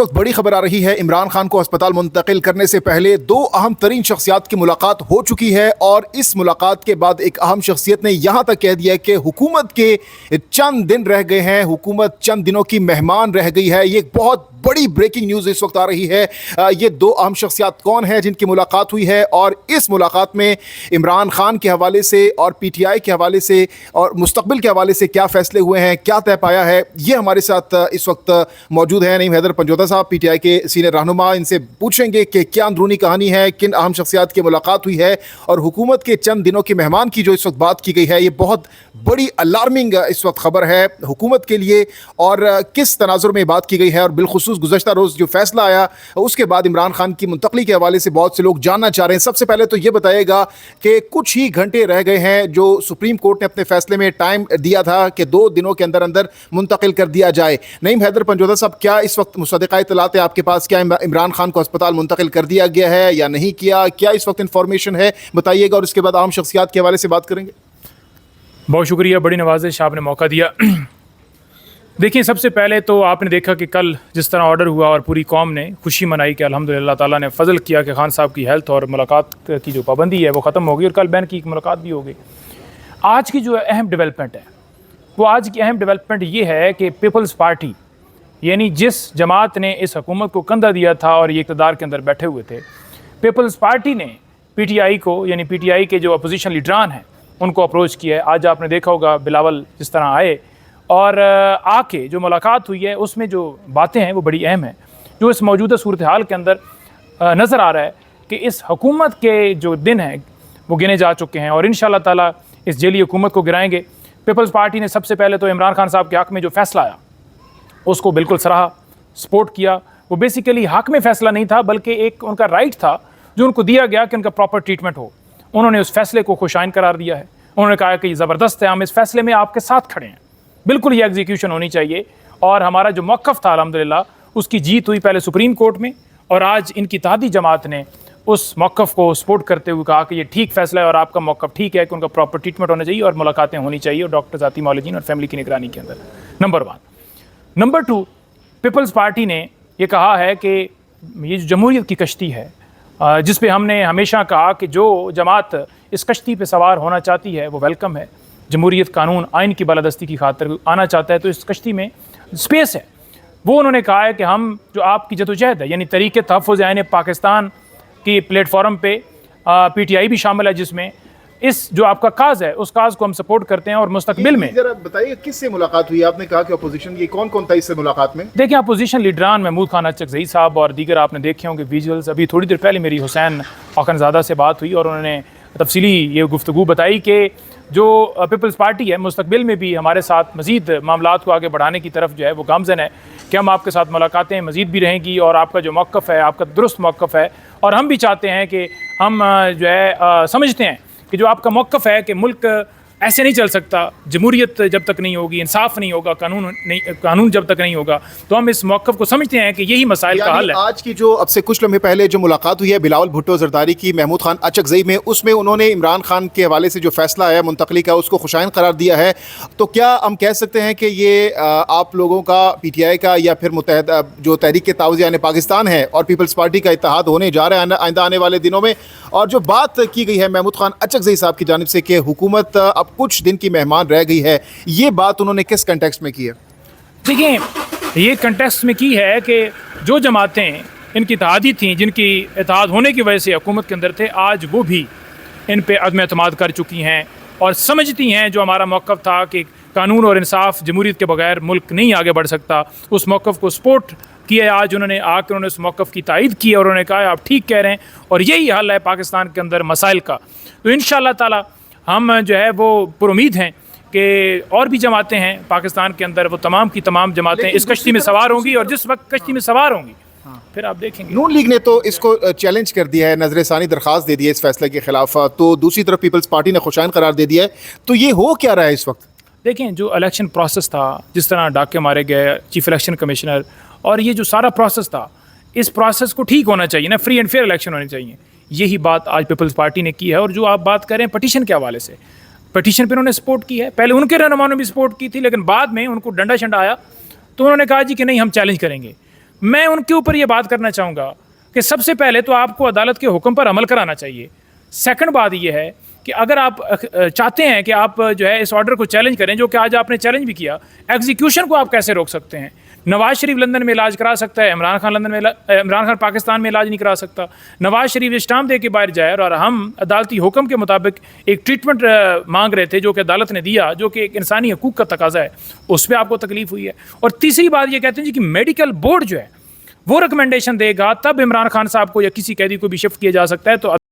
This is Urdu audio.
وقت بڑی خبر آ رہی ہے، عمران خان کو اسپتال منتقل کرنے سے پہلے دو اہم ترین شخصیات کی ملاقات ہو چکی ہے، اور اس ملاقات کے بعد ایک اہم شخصیت نے یہاں تک کہہ دیا کہ حکومت کے چند دن رہ گئے ہیں، حکومت چند دنوں کی مہمان رہ گئی ہے۔ یہ ایک بہت بڑی بریکنگ نیوز اس وقت آ رہی ہے۔ یہ دو اہم شخصیات کون ہیں جن کی ملاقات ہوئی ہے، اور اس ملاقات میں عمران خان کے حوالے سے اور پی ٹی آئی کے حوالے سے اور مستقبل کے حوالے سے کیا فیصلے ہوئے ہیں، کیا طے پایا ہے، یہ ہمارے ساتھ اس وقت موجود ہیں نعیم حیدر پنجوتا صاحب، پی ٹی آئی کے سینئر رہنما۔ ان سے پوچھیں گے کہ کیا اندرونی کہانی ہے، کن اہم شخصیات کی ملاقات ہوئی ہے، اور حکومت کے چند دنوں کے مہمان کی جو اس وقت بات کی گئی ہے، یہ بہت بڑی الارمنگ اس وقت خبر ہے حکومت کے لیے، اور کس تناظر میں بات کی گئی ہے، اور بالخصوص گزشتہ روز جو فیصلہ آیا اس کے بعد عمران خان کی منتقلی کے حوالے سے بہت سے لوگ جاننا چاہ رہے ہیں۔ سب سے پہلے تو یہ بتائیے گا کہ کچھ ہی گھنٹے رہ گئے ہیں جو سپریم کورٹ نے اپنے فیصلے میں ٹائم دیا تھا کہ 2 دنوں کے اندر اندر منتقل کر دیا جائے۔ نعیم حیدر پنجوتا صاحب، کیا اس وقت مصدقہ اطلاعات آپ کے پاس، کیا عمران خان کو اسپتال منتقل کر دیا گیا ہے یا نہیں کیا، کیا اس وقت انفارمیشن ہے، بتائیے گا، اور اس کے بعد عام شخصیات کے حوالے سے بات کریں گے۔ بہت شکریہ، بڑی نوازش، آپ نے موقع دیا۔ دیکھیں، سب سے پہلے تو آپ نے دیکھا کہ کل جس طرح آرڈر ہوا اور پوری قوم نے خوشی منائی کہ الحمدللہ تعالیٰ نے فضل کیا کہ خان صاحب کی ہیلتھ اور ملاقات کی جو پابندی ہے وہ ختم ہو گئی، اور کل بین کی ملاقات بھی ہو گئی۔ آج کی جو اہم ڈیولپمنٹ ہے، وہ آج کی اہم ڈیولپمنٹ یہ ہے کہ پیپلز پارٹی، یعنی جس جماعت نے اس حکومت کو کندھا دیا تھا اور یہ اقتدار کے اندر بیٹھے ہوئے تھے، پیپلز پارٹی نے پی ٹی آئی کو، یعنی پی ٹی آئی کے جو اپوزیشن لیڈران ہیں، ان کو اپروچ کیا ہے۔ آج آپ نے دیکھا ہوگا بلاول جس طرح آئے اور آ کے جو ملاقات ہوئی ہے، اس میں جو باتیں ہیں وہ بڑی اہم ہیں، جو اس موجودہ صورتحال کے اندر نظر آ رہا ہے کہ اس حکومت کے جو دن ہیں وہ گنے جا چکے ہیں، اور انشاءاللہ تعالیٰ اس جیلی حکومت کو گرائیں گے۔ پیپلز پارٹی نے سب سے پہلے تو عمران خان صاحب کے حق میں جو فیصلہ آیا اس کو بالکل سراہا، سپورٹ کیا۔ وہ بیسیکلی حق میں فیصلہ نہیں تھا، بلکہ ایک ان کا رائٹ تھا جو ان کو دیا گیا کہ ان کا پراپر ٹریٹمنٹ ہو۔ انہوں نے اس فیصلے کو خوشائن قرار دیا ہے، انہوں نے کہا کہ یہ زبردست ہے، ہم اس فیصلے میں آپ کے ساتھ کھڑے ہیں، بالکل یہ ایگزیکیوشن ہونی چاہیے۔ اور ہمارا جو موقف تھا الحمدللہ اس کی جیت ہوئی پہلے سپریم کورٹ میں، اور آج ان کی اتحادی جماعت نے اس موقف کو سپورٹ کرتے ہوئے کہا کہ یہ ٹھیک فیصلہ ہے اور آپ کا موقف ٹھیک ہے کہ ان کا پراپر ٹریٹمنٹ ہونا چاہیے اور ملاقاتیں ہونی چاہیے، اور ڈاکٹر ذاتی معالجین اور فیملی کی نگرانی کے اندر، نمبر 1۔ نمبر 2، پیپلز پارٹی نے یہ کہا ہے کہ یہ جو جمہوریت کی کشتی ہے، جس پہ ہم نے ہمیشہ کہا کہ جو جماعت اس کشتی پہ سوار ہونا چاہتی ہے وہ ویلکم ہے، جمہوریت، قانون، آئین کی بالادستی کی خاطر آنا چاہتا ہے تو اس کشتی میں سپیس ہے۔ وہ انہوں نے کہا ہے کہ ہم جو آپ کی جدوجہد ہے، یعنی طریق تحفظ آئین پاکستان کی پلیٹ فارم پہ پی ٹی آئی بھی شامل ہے، جس میں اس جو آپ کا کاز ہے اس کاز کو ہم سپورٹ کرتے ہیں، اور مستقبل میں ذرا بتائیے کس سے ملاقات ہوئی؟ آپ نے کہا کہ اپوزیشن کی، کون تھا اس سے ملاقات میں؟ دیکھیں، اپوزیشن لیڈران محمود خان اچکزئی صاحب اور دیگر آپ نے دیکھے ہوں گے ویژولز۔ ابھی تھوڑی دیر پہلے میری حسین اخنزادہ سے بات ہوئی اور انہوں نے تفصیلی یہ گفتگو بتائی کہ جو پیپلز پارٹی ہے مستقبل میں بھی ہمارے ساتھ مزید معاملات کو آگے بڑھانے کی طرف جو ہے وہ گامزن ہے، کہ ہم آپ کے ساتھ ملاقاتیں مزید بھی رہیں گی، اور آپ کا جو موقف ہے آپ کا درست موقف ہے، اور ہم بھی چاہتے ہیں کہ ہم جو ہے سمجھتے ہیں کہ جو آپ کا موقف ہے کہ ملک ایسے نہیں چل سکتا، جمہوریت جب تک نہیں ہوگی، انصاف نہیں ہوگا، قانون جب تک نہیں ہوگا، تو ہم اس موقف کو سمجھتے ہیں کہ یہی مسائل کا حل ہے۔ آج کی جو اب سے کچھ لمحے پہلے جو ملاقات ہوئی ہے بلاول بھٹو زرداری کی محمود خان اچکزئی میں، اس میں انہوں نے عمران خان کے حوالے سے جو فیصلہ آیا منتقلی کا اس کو خوشائن قرار دیا ہے، تو کیا ہم کہہ سکتے ہیں کہ یہ آپ لوگوں کا، پی ٹی آئی کا، یا پھر متحدہ جو تحریک تعاوض یعنی پاکستان ہے اور پیپلز پارٹی کا اتحاد ہونے جا رہا ہے آئندہ آنے والے دنوں میں؟ اور جو بات کی گئی ہے محمود خان اچکزئی صاحب کی جانب سے کہ حکومت اب کچھ دن کی مہمان رہ گئی ہے، یہ بات انہوں نے کس کنٹیکسٹ میں کی ہے؟ دیکھیں، یہ کنٹیکسٹ میں کی ہے کہ جو جماعتیں ان کی اتحادی تھیں، جن کی اتحاد ہونے کی وجہ سے حکومت کے اندر تھے، آج وہ بھی ان پہ عدم اعتماد کر چکی ہیں اور سمجھتی ہیں جو ہمارا موقف تھا کہ قانون اور انصاف، جمہوریت کے بغیر ملک نہیں آگے بڑھ سکتا، اس موقف کو سپورٹ کیا ہے۔ آج انہوں نے آ کے اس موقف کی تائید کی اور انہوں نے کہا آپ ٹھیک کہہ رہے ہیں، اور یہی حل ہے پاکستان کے اندر مسائل کا۔ تو انشاءاللہ تعالی ہم جو ہے وہ پر امید ہیں کہ اور بھی جماعتیں ہیں پاکستان کے اندر، وہ تمام کی تمام جماعتیں اس کشتی میں سوار ہوں گی، اور جس وقت کشتی میں سوار ہوں گی پھر آپ دیکھیں گے۔ نون لیگ نے تو اس کو چیلنج کر دیا ہے، نظر ثانی درخواست دے دی ہے اس فیصلے کے خلاف، تو دوسری طرف پیپلز پارٹی نے خوشائن قرار دے دیا ہے، تو یہ ہو کیا رہا ہے اس وقت؟ دیکھیں، جو الیکشن پروسیس تھا، جس طرح ڈاکے مارے گئے، چیف الیکشن کمشنر، اور یہ جو سارا پروسیس تھا، اس پروسیس کو ٹھیک ہونا چاہیے نا، فری اینڈ فیئر الیکشن ہونے چاہیے۔ یہی بات آج پیپلز پارٹی نے کی ہے، اور جو آپ بات کر رہے ہیں پٹیشن کے حوالے سے، پٹیشن پہ انہوں نے سپورٹ کی ہے، پہلے ان کے رہنماؤں نے بھی سپورٹ کی تھی، لیکن بعد میں ان کو ڈنڈا شنڈا آیا تو انہوں نے کہا جی کہ نہیں، ہم چیلنج کریں گے۔ میں ان کے اوپر یہ بات کرنا چاہوں گا کہ سب سے پہلے تو آپ کو عدالت کے حکم پر عمل کرانا چاہیے. سیکنڈ بات یہ ہے کہ اگر آپ چاہتے ہیں کہ آپ جو ہے اس آرڈر کو چیلنج کریں, جو کہ آج آپ نے چیلنج بھی کیا, ایگزیکیوشن کو آپ کیسے روک سکتے ہیں؟ نواز شریف لندن میں علاج کرا سکتا ہے, عمران خان پاکستان میں علاج نہیں کرا سکتا. نواز شریف اسٹامپ دے کے باہر جائے, اور ہم عدالتی حکم کے مطابق ایک ٹریٹمنٹ مانگ رہے تھے جو کہ عدالت نے دیا, جو کہ ایک انسانی حقوق کا تقاضا ہے, اس پہ آپ کو تکلیف ہوئی ہے. اور تیسری بات یہ کہتے ہیں جی کہ میڈیکل بورڈ جو ہے وہ ریکمنڈیشن دے گا تب عمران خان صاحب کو یا کسی قیدی کو بھی شفٹ کیا جا سکتا ہے. تو